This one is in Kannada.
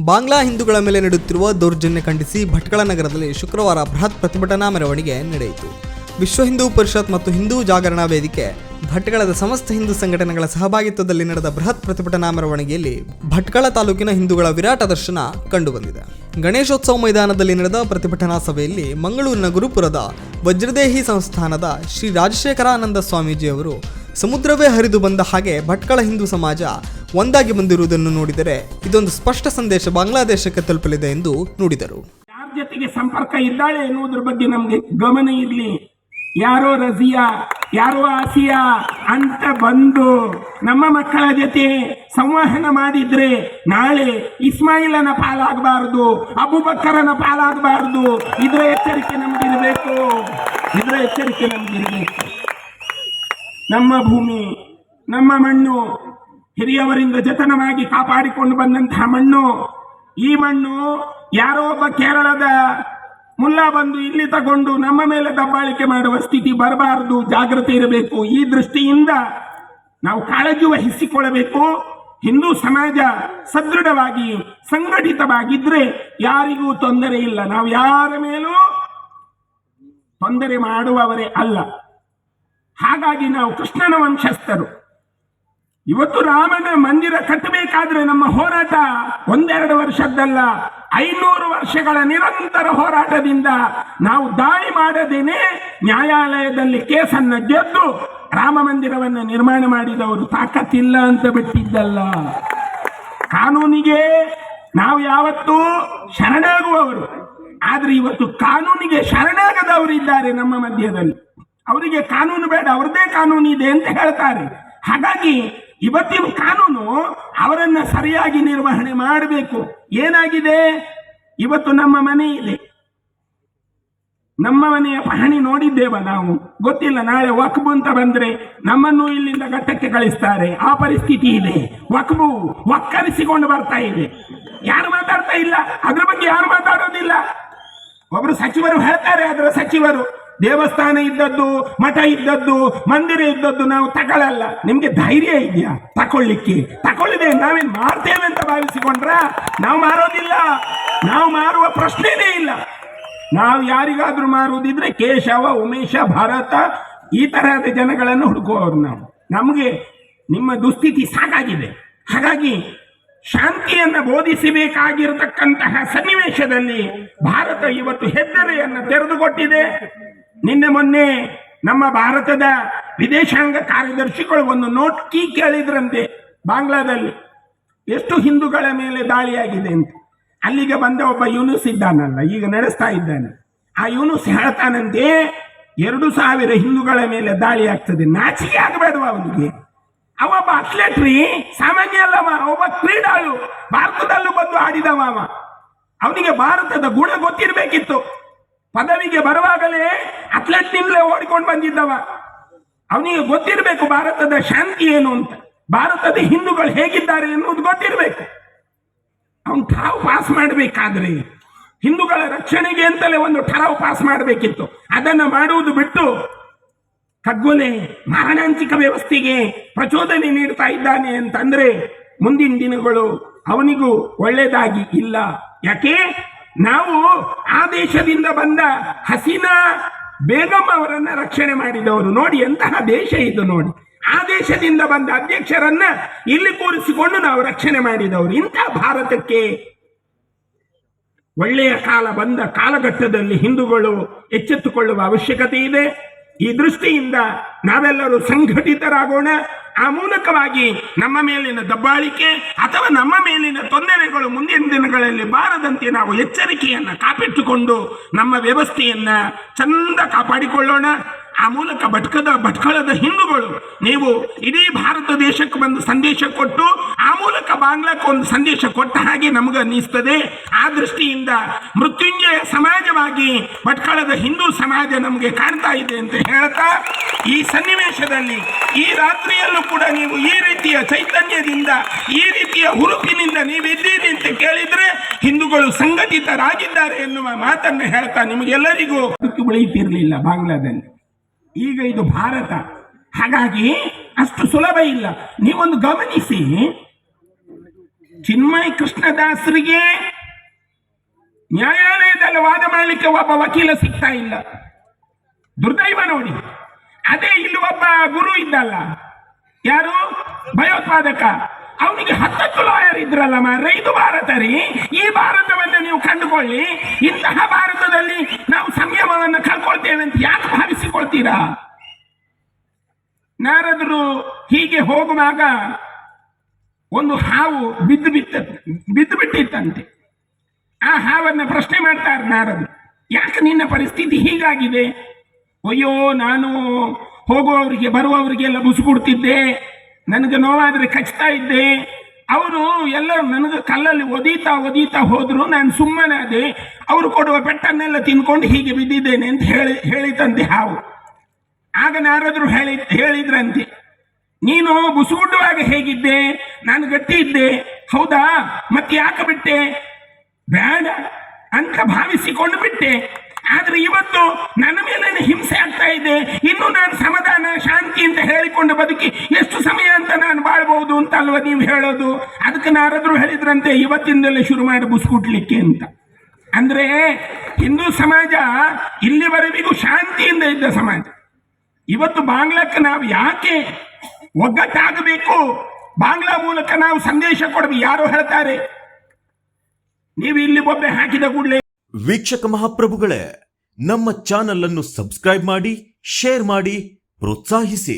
ಬಾಂಗ್ಲಾ ಹಿಂದೂಗಳ ಮೇಲೆ ನಡೆಯುತ್ತಿರುವ ದೌರ್ಜನ್ಯ ಖಂಡಿಸಿ ಭಟ್ಕಳ ನಗರದಲ್ಲಿ ಶುಕ್ರವಾರ ಬೃಹತ್ ಪ್ರತಿಭಟನಾ ಮೆರವಣಿಗೆ ನಡೆಯಿತು. ವಿಶ್ವ ಹಿಂದೂ ಪರಿಷತ್ ಮತ್ತು ಹಿಂದೂ ಜಾಗರಣಾ ವೇದಿಕೆ ಭಟ್ಕಳದ ಸಮಸ್ತ ಹಿಂದೂ ಸಂಘಟನೆಗಳ ಸಹಭಾಗಿತ್ವದಲ್ಲಿ ನಡೆದ ಬೃಹತ್ ಪ್ರತಿಭಟನಾ ಮೆರವಣಿಗೆಯಲ್ಲಿ ಭಟ್ಕಳ ತಾಲೂಕಿನ ಹಿಂದೂಗಳ ವಿರಾಟ ದರ್ಶನ ಕಂಡುಬಂದಿದೆ. ಗಣೇಶೋತ್ಸವ ಮೈದಾನದಲ್ಲಿ ನಡೆದ ಪ್ರತಿಭಟನಾ ಸಭೆಯಲ್ಲಿ ಮಂಗಳೂರಿನ ಗುರುಪುರದ ವಜ್ರದೇಹಿ ಸಂಸ್ಥಾನದ ಶ್ರೀ ರಾಜಶೇಖರಾನಂದ ಸ್ವಾಮೀಜಿ ಅವರು ಸಮುದ್ರವೇ ಹರಿದು ಬಂದ ಹಾಗೆ ಭಟ್ಕಳ ಹಿಂದೂ ಸಮಾಜ ಒಂದಾಗಿ ಬಂದಿರುವುದನ್ನು ನೋಡಿದರೆ ಇದೊಂದು ಸ್ಪಷ್ಟ ಸಂದೇಶ ಬಾಂಗ್ಲಾದೇಶಕ್ಕೆ ತಲುಪಲಿದೆ ಎಂದು ನುಡಿದರು. ಯಾರ ಜೊತೆಗೆ ಸಂಪರ್ಕ ಇದ್ದಾಳೆ ಎನ್ನುವುದರ ಬಗ್ಗೆ ನಮಗೆ ಗಮನ ಇರಲಿ. ಯಾರೋ ರಜಿಯಾ ಯಾರೋ ಆಸಿಯಾ ಅಂತ ಬಂದು ನಮ್ಮ ಮಕ್ಕಳ ಜೊತೆ ಸಂವಹನ ಮಾಡಿದ್ರೆ ನಾಳೆ ಇಸ್ಮಾಯಿಲನ ಪಾಲಾಗಬಾರದು, ಅಬುಬಕ್ಕರನ ಪಾಲಾಗಬಾರದು. ಇದರ ಎಚ್ಚರಿಕೆ ನಮಗಿರಬೇಕು. ನಮ್ಮ ಭೂಮಿ, ನಮ್ಮ ಮಣ್ಣು, ಹಿರಿಯವರಿಂದ ಜತನವಾಗಿ ಕಾಪಾಡಿಕೊಂಡು ಬಂದಂತಹ ಮಣ್ಣು. ಈ ಮಣ್ಣು ಯಾರೋ ಒಬ್ಬ ಕೇರಳದ ಮುಲ್ಲಾ ಬಂದು ಇಲ್ಲಿ ತಗೊಂಡು ನಮ್ಮ ಮೇಲೆ ದಬ್ಬಾಳಿಕೆ ಮಾಡುವ ಸ್ಥಿತಿ ಬರಬಾರದು. ಜಾಗೃತಿ ಇರಬೇಕು. ಈ ದೃಷ್ಟಿಯಿಂದ ನಾವು ಕಾಳಜಿ ವಹಿಸಿಕೊಳ್ಳಬೇಕು. ಹಿಂದೂ ಸಮಾಜ ಸದೃಢವಾಗಿ ಸಂಘಟಿತವಾಗಿದ್ರೆ ಯಾರಿಗೂ ತೊಂದರೆ ಇಲ್ಲ. ನಾವು ಯಾರ ಮೇಲೂ ತೊಂದರೆ ಮಾಡುವವರೇ ಅಲ್ಲ. ಹಾಗಾಗಿ ನಾವು ಕೃಷ್ಣನ ವಂಶಸ್ಥರು. ಇವತ್ತು ರಾಮನ ಮಂದಿರ ಕಟ್ಟಬೇಕಾದ್ರೆ ನಮ್ಮ ಹೋರಾಟ ಒಂದೆರಡು ವರ್ಷದ್ದಲ್ಲ, 500 ವರ್ಷಗಳ ನಿರಂತರ ಹೋರಾಟದಿಂದ ನಾವು ದಾಳಿ ಮಾಡದೇನೆ ನ್ಯಾಯಾಲಯದಲ್ಲಿ ಕೇಸನ್ನು ಗೆದ್ದು ರಾಮ ಮಂದಿರವನ್ನು ನಿರ್ಮಾಣ ಮಾಡಿದವರು ತಾಕತ್ತಿಲ್ಲ ಅಂತ ಬಿಟ್ಟಿದ್ದಲ್ಲ. ಕಾನೂನಿಗೆ ನಾವು ಯಾವತ್ತೂ ಶರಣಾಗುವವರು. ಆದ್ರೆ ಇವತ್ತು ಕಾನೂನಿಗೆ ಶರಣಾಗದವರು ಇದ್ದಾರೆ ನಮ್ಮ ಮಧ್ಯದಲ್ಲಿ. ಅವರಿಗೆ ಕಾನೂನು ಬೇಡ, ಅವ್ರದ್ದೇ ಕಾನೂನು ಇದೆ ಅಂತ ಹೇಳ್ತಾರೆ. ಹಾಗಾಗಿ ಇವತ್ತಿನ ಕಾನೂನು ಅವರನ್ನ ಸರಿಯಾಗಿ ನಿರ್ವಹಣೆ ಮಾಡಬೇಕು. ಏನಾಗಿದೆ, ಇವತ್ತು ನಮ್ಮ ಮನೆ ಇದೆ, ನಮ್ಮ ಮನೆಯ ಪಹಣಿ ನೋಡಿದ್ದೇವ ನಾವು, ಗೊತ್ತಿಲ್ಲ. ನಾಳೆ ವಕ್ಬು ಅಂತ ಬಂದ್ರೆ ನಮ್ಮನ್ನು ಇಲ್ಲಿಂದ ಘಟ್ಟಕ್ಕೆ ಕಳಿಸ್ತಾರೆ. ಆ ಪರಿಸ್ಥಿತಿ ಇದೆ. ವಕ್ಬು ವಕ್ಕರಿಸಿಕೊಂಡು ಬರ್ತಾ ಇದೆ. ಯಾರು ಮಾತಾಡ್ತಾ ಇಲ್ಲ, ಅದ್ರ ಬಗ್ಗೆ ಯಾರು ಮಾತಾಡೋದಿಲ್ಲ. ಒಬ್ರು ಸಚಿವರು ಹೇಳ್ತಾರೆ, ಅದರ ಸಚಿವರು ದೇವಸ್ಥಾನ ಇದ್ದದ್ದು, ಮಠ ಇದ್ದದ್ದು, ಮಂದಿರ ಇದ್ದದ್ದು ನಾವು ತಗೊಳ್ಳಲ್ಲ. ನಿಮ್ಗೆ ಧೈರ್ಯ ಇದೆಯಾ ತಕೊಳ್ಳಿಕ್ಕೆ? ತಕೊಳ್ಳಿದೆ ನಾವೇನ್ ಮಾಡ್ತೇವೆ ಅಂತ ಭಾವಿಸಿಕೊಂಡ್ರ? ನಾವು ಮಾರೋದಿಲ್ಲ. ನಾವು ಮಾರುವ ಪ್ರಶ್ನೆನೇ ಇಲ್ಲ. ನಾವು ಯಾರಿಗಾದ್ರೂ ಮಾರುವುದಿದ್ರೆ ಕೇಶವ, ಉಮೇಶ, ಭಾರತ ಈ ತರಹದ ಜನಗಳನ್ನು ಹುಡುಕುವವರು ನಾವು. ನಮಗೆ ನಿಮ್ಮ ದುಸ್ಥಿತಿ ಸಾಕಾಗಿದೆ. ಹಾಗಾಗಿ ಶಾಂತಿಯನ್ನು ಬೋಧಿಸಬೇಕಾಗಿರತಕ್ಕಂತಹ ಸನ್ನಿವೇಶದಲ್ಲಿ ಭಾರತ ಇವತ್ತು ಹೆದ್ದಾರಿಯನ್ನು ತೆರೆದುಕೊಟ್ಟಿದೆ. ನಿನ್ನೆ ಮೊನ್ನೆ ನಮ್ಮ ಭಾರತದ ವಿದೇಶಾಂಗ ಕಾರ್ಯದರ್ಶಿಗಳು ಒಂದು ನೋಟ್ ಕೀ ಕೇಳಿದ್ರಂತೆ ಬಾಂಗ್ಲಾದಲ್ಲಿ ಎಷ್ಟು ಹಿಂದೂಗಳ ಮೇಲೆ ದಾಳಿಯಾಗಿದೆ ಅಂತ. ಅಲ್ಲಿಗೆ ಬಂದ ಒಬ್ಬ ಯೂನುಸ್ ಇದ್ದಾನಲ್ಲ, ಈಗ ನಡೆಸ್ತಾ ಇದ್ದಾನೆ. ಆ ಯೂನುಸ್ ಹೇಳ್ತಾನಂತೆ 2000 ಹಿಂದೂಗಳ ಮೇಲೆ ದಾಳಿ ಆಗ್ತದೆ. ನಾಚಿಕೆ ಆಗಬೇಡವ ಅವನಿಗೆ? ಅವೊಬ್ಬ ಅಥ್ಲೆಟ್ ರೀ, ಸಾಮಾನ್ಯ ಅಲ್ಲವ. ಒಬ್ಬ ಕ್ರೀಡಾಳು, ಭಾರತದಲ್ಲೂ ಬಂದು ಆಡಿದವ. ಅವನಿಗೆ ಭಾರತದ ಗುಣ ಗೊತ್ತಿರಬೇಕಿತ್ತು. ಪದವಿಗೆ ಬರುವಾಗಲೇ ಅಥ್ಲೆಟ್ನಿಂದಲೇ ಓಡಿಕೊಂಡು ಬಂದಿದ್ದವ. ಅವನಿಗೆ ಗೊತ್ತಿರಬೇಕು ಭಾರತದ ಶಾಂತಿ ಏನು ಅಂತ, ಭಾರತದ ಹಿಂದೂಗಳು ಹೇಗಿದ್ದಾರೆ ಎನ್ನುವುದು ಗೊತ್ತಿರಬೇಕು. ಅವನು ಠರಾವು ಪಾಸ್ ಮಾಡಬೇಕಾದ್ರೆ ಹಿಂದೂಗಳ ರಕ್ಷಣೆಗೆ ಅಂತಲೇ ಒಂದು ಠರಾವು ಪಾಸ್ ಮಾಡಬೇಕಿತ್ತು. ಅದನ್ನು ಮಾಡುವುದು ಬಿಟ್ಟು ಕಗ್ಗೊಲೆ, ಮಾರಣಾಂತಿಕ ವ್ಯವಸ್ಥೆಗೆ ಪ್ರಚೋದನೆ ನೀಡ್ತಾ ಇದ್ದಾನೆ ಅಂತಂದ್ರೆ ಮುಂದಿನ ದಿನಗಳು ಅವನಿಗೂ ಒಳ್ಳೆಯದಾಗಿ ಇಲ್ಲ. ಯಾಕೆ? ನಾವು ಆ ದೇಶದಿಂದ ಬಂದ ಹಸೀನಾ ಬೇಗಂ ಅವರನ್ನ ರಕ್ಷಣೆ ಮಾಡಿದವರು. ನೋಡಿ ಎಂತಹ ದೇಶ ಇದು ನೋಡಿ. ಆ ದೇಶದಿಂದ ಬಂದ ಅಧ್ಯಕ್ಷರನ್ನ ಇಲ್ಲಿ ಕೂರಿಸಿಕೊಂಡು ನಾವು ರಕ್ಷಣೆ ಮಾಡಿದವರು. ಇಂಥ ಭಾರತಕ್ಕೆ ಒಳ್ಳೆಯ ಕಾಲ ಬಂದ ಕಾಲಘಟ್ಟದಲ್ಲಿ ಹಿಂದೂಗಳು ಎಚ್ಚೆತ್ತುಕೊಳ್ಳುವ ಅವಶ್ಯಕತೆ ಇದೆ. ಈ ದೃಷ್ಟಿಯಿಂದ ನಾವೆಲ್ಲರೂ ಸಂಘಟಿತರಾಗೋಣ. ಆ ಮೂಲಕವಾಗಿ ನಮ್ಮ ಮೇಲಿನ ದಬ್ಬಾಳಿಕೆ ಅಥವಾ ನಮ್ಮ ಮೇಲಿನ ತೊಂದರೆಗಳು ಮುಂದಿನ ದಿನಗಳಲ್ಲಿ ಬಾರದಂತೆ ನಾವು ಎಚ್ಚರಿಕೆಯನ್ನು ಕಾಪಿಟ್ಟುಕೊಂಡು ನಮ್ಮ ವ್ಯವಸ್ಥೆಯನ್ನ ಚಂದ ಕಾಪಾಡಿಕೊಳ್ಳೋಣ. ಆ ಮೂಲಕ ಭಟ್ಕಳದ ಹಿಂದೂಗಳು ನೀವು ಇಡೀ ಭಾರತ ದೇಶಕ್ಕೆ ಬಂದು ಸಂದೇಶ ಕೊಟ್ಟು ಆ ಮೂಲಕ ಬಾಂಗ್ಲಾಕ್ಕೆ ಒಂದು ಸಂದೇಶ ಕೊಟ್ಟ ಹಾಗೆ ನಮಗೆ ಅನ್ನಿಸ್ತದೆ. ಆ ದೃಷ್ಟಿಯಿಂದ ಮೃತ್ಯುಂಜಯ ಸಮಾಜವಾಗಿ ಭಟ್ಕಳದ ಹಿಂದೂ ಸಮಾಜ ನಮಗೆ ಕಾಣ್ತಾ ಇದೆ ಅಂತ ಹೇಳ್ತಾ, ಈ ಸನ್ನಿವೇಶದಲ್ಲಿ ಈ ರಾತ್ರಿಯಲ್ಲೂ ಕೂಡ ನೀವು ಈ ರೀತಿಯ ಚೈತನ್ಯದಿಂದ, ಈ ರೀತಿಯ ಹುರುಪಿನಿಂದ ನೀವಿದ್ದೀರಿ ಅಂತ ಕೇಳಿದ್ರೆ ಹಿಂದೂಗಳು ಸಂಘಟಿತರಾಗಿದ್ದಾರೆ ಎನ್ನುವ ಮಾತನ್ನು ಹೇಳ್ತಾ ನಿಮಗೆಲ್ಲರಿಗೂ ಬೆಳೆಯುತ್ತಿರಲಿಲ್ಲ ಬಾಂಗ್ಲಾದಲ್ಲಿ. ಈಗ ಇದು ಭಾರತ. ಹಾಗಾಗಿ ಅಷ್ಟು ಸುಲಭ ಇಲ್ಲ. ನೀವೊಂದು ಗಮನಿಸಿ, ಚಿನ್ಮಯ ಕೃಷ್ಣದಾಸರಿಗೆ ನ್ಯಾಯಾಲಯದಲ್ಲಿ ವಾದ ಮಾಡಲಿಕ್ಕೆ ಒಬ್ಬ ವಕೀಲ ಸಿಗ್ತಾ ಇಲ್ಲ. ದುರ್ದೈವ ನೋಡಿ. ಅದೇ ಇಲ್ಲಿ ಒಬ್ಬ ಗುರು ಇದ್ದಲ್ಲ, ಯಾರು ಭಯೋತ್ಪಾದಕ, ಅವನಿಗೆ 10 ಲಾಯರ್ ಇದ್ರಲ್ಲ ಮಾರ್ರೆ. ಇದು ಭಾರತ ರೀ. ಈ ಭಾರತವನ್ನು ನೀವು ಕಂಡುಕೊಳ್ಳಿ. ಇಂತಹ ಭಾರತದಲ್ಲಿ ನಾವು ಸಂಯಮವನ್ನು ಕಳ್ಕೊಳ್ತೇವೆ ಅಂತ ಯಾಕೆ ಭಾವಿಸಿಕೊಳ್ತೀರಾ? ನಾರದರು ಹೀಗೆ ಹೋಗುವಾಗ ಒಂದು ಹಾವು ಬಿದ್ದು ಬಿಟ್ಟಿತ್ತಂತೆ. ಆ ಹಾವನ್ನು ಪ್ರಶ್ನೆ ಮಾಡ್ತಾರೆ ನಾರದರು, ಯಾಕೆ ನಿನ್ನ ಪರಿಸ್ಥಿತಿ ಹೀಗಾಗಿದೆ? ಅಯ್ಯೋ, ನಾನು ಹೋಗುವವರಿಗೆ ಬರುವವರಿಗೆಲ್ಲ ಬುಸುಗುಡ್ತಿದ್ದೆ, ನನಗೆ ನೋವಾದರೆ ಕಚ್ತಾ ಇದ್ದೆ, ಅವರು ಎಲ್ಲರೂ ನನಗೆ ಕಲ್ಲಲ್ಲಿ ಒದೀತಾ ಹೋದ್ರು, ನಾನು ಸುಮ್ಮನಾದೆ, ಅವರು ಕೊಡುವ ಪೆಟ್ಟನ್ನೆಲ್ಲ ತಿನ್ಕೊಂಡು ಹೀಗೆ ಬಿದ್ದಿದ್ದೇನೆ ಅಂತ ಹೇಳಿತಂತೆ ಹಾವು. ಆಗ ನಾರದರು ಹೇಳಿದ್ರಂತೆ, ನೀನು ಬುಸುಗುಡ್ಡುವಾಗ ಹೇಗಿದ್ದೆ? ನಾನು ಗಟ್ಟಿ ಇದ್ದೆ. ಹೌದಾ, ಮತ್ತೆ ಯಾಕೆ ಬಿಟ್ಟೆ? ಬೇಡ ಅಂತ ಭಾವಿಸಿಕೊಂಡು ಬಿಟ್ಟೆ. ಆದ್ರೆ ಇವತ್ತು ನನ್ನ ಮೇಲೆ ಹಿಂಸೆ ಆಗ್ತಾ ಇದೆ, ಇನ್ನು ನಾನು ಸಮಾಧಾನ ಶಾಂತಿ ಅಂತ ಹೇಳಿಕೊಂಡು ಬದುಕಿ ಎಷ್ಟು ಸಮಯ ಅಂತ ನಾನು ಬಾಳ್ಬಹುದು ಅಂತ ಅಲ್ವಾ ನೀವು ಹೇಳೋದು? ಅದಕ್ಕೆ ನಾರದ್ರು ಹೇಳಿದ್ರಂತೆ, ಇವತ್ತಿಂದಲೇ ಶುರು ಮಾಡಿ ಬುಸ್ಕುಟ್ಲಿಕ್ಕೆ ಅಂತ. ಅಂದ್ರೆ ಹಿಂದೂ ಸಮಾಜ ಇಲ್ಲಿವರೆಗೂ ಶಾಂತಿಯಿಂದ ಇದ್ದ ಸಮಾಜ. ಇವತ್ತು ಬಾಂಗ್ಲಾಕ್ಕೆ ನಾವು ಯಾಕೆ ಒಗ್ಗಟ್ಟಾಗಬೇಕು, ಬಾಂಗ್ಲಾ ಮೂಲಕ ನಾವು ಸಂದೇಶ ಕೊಡಬೇಕು, ಯಾರೋ ಹೇಳ್ತಾರೆ. ನೀವು ಇಲ್ಲಿ ಬೊಬ್ಬೆ ಹಾಕಿದ ಕೂಡಲೇ ವೀಕ್ಷಕ ಮಹಾಪ್ರಭುಗಳೇ, ನಮ್ಮ ಚಾನಲ್ ಅನ್ನು ಸಬ್ಸ್ಕ್ರೈಬ್ ಮಾಡಿ, ಶೇರ್ ಮಾಡಿ, ಪ್ರೋತ್ಸಾಹಿಸಿ.